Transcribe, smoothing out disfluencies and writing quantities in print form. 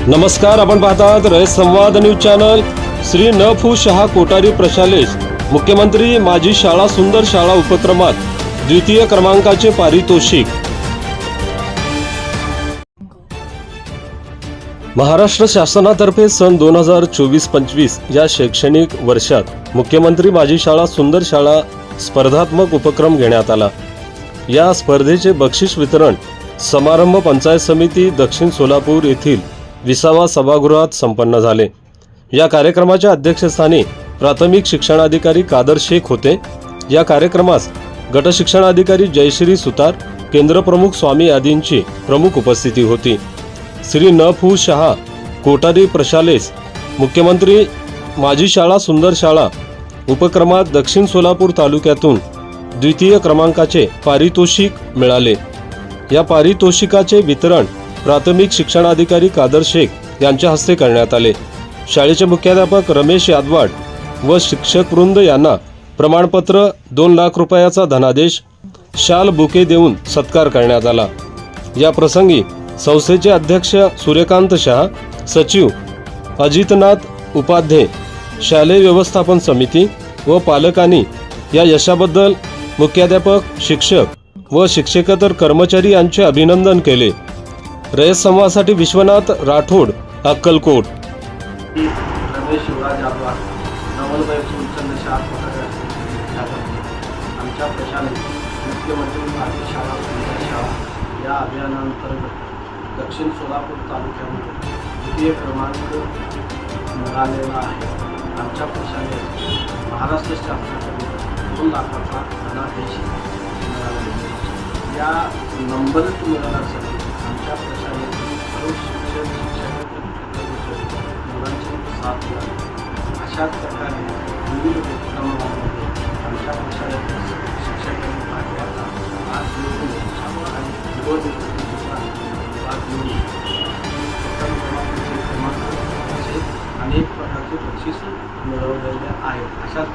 नमस्कार, आपण पाहतात रयत संवाद न्यूज चॅनल। श्री न फू शहा कोठारी प्रशालेस मुख्यमंत्री माझी शाळा सुंदर शाळा उपक्रमात द्वितीय क्रमांकाचे पारितोषिक। महाराष्ट्र शासनातर्फे सन 2024-25 या शैक्षणिक वर्षात मुख्यमंत्री माझी शाळा सुंदर शाळा स्पर्धात्मक उपक्रम घेण्यात आला। या स्पर्धेचे बक्षीस वितरण समारंभ पंचायत समिती दक्षिण सोलापूर येथील 20व्या सभागृहात संपन्न झाले। या कार्यक्रमाच्या अध्यक्षस्थानी प्राथमिक शिक्षणाधिकारी कादर शेख होते। या कार्यक्रमास गट शिक्षणाधिकारी जयश्री सुतार, केंद्र प्रमुख स्वामी आदींची प्रमुख उपस्थिती होती। श्री न फू शहा कोठारी प्रशालेस मुख्यमंत्री माझी शाळा सुंदर शाळा उपक्रमात दक्षिण सोलापूर तालुक्यातून द्वितीय क्रमांकाचे पारितोषिक मिळाले। या पारितोषिकाचे वितरण प्राथमिक शिक्षणाधिकारी कादर शेख यांच्या हस्ते करण्यात आले। शाळेचे मुख्याध्यापक रमेश यादवाड व शिक्षकवृंद यांना प्रमाणपत्र, 2 लाख रुपयाचा धनादेश, शाल बुके देऊन सत्कार करण्यात आला। या प्रसंगी संस्थेचे अध्यक्ष सूर्यकांत शहा, सचिव अजितनाथ उपाध्ये, शालेय व्यवस्थापन समिती व पालकांनी या यशाबद्दल मुख्याध्यापक, शिक्षक व शिक्षकेतर कर्मचारी यांचे अभिनंदन केले। रयत संवादसाठी विश्वनाथ राठोड, अक्कलकोट। रमेश शिवराज यादवाड, नवलबाई फुलचंद शाळा आमच्या प्रशालेत मुख्यमंत्री माझी शाळा सुंदर शाळा या अभियानांतर्गत दक्षिण सोलापूर तालुक्यामध्ये द्वितीय क्रमांक मिळालेला आहे। आमच्या प्रशालेत महाराष्ट्र शासनाकडून 2 लाखाचा धनादेश मिळालेला आहे। या नंबरित मिळवण्यासाठी आमच्या प्रशालेत सर्व शिक्षक मुलांची साथ मिळाली। अशाच प्रकारे विविध उपक्रमांमध्ये आमच्या प्रशालेत शिक्षकांनी भाग घ्यायला आज आणि विरोध भाग घेऊन अनेक प्रकारचे बक्षीस मिळवलेले आहेत। अशाच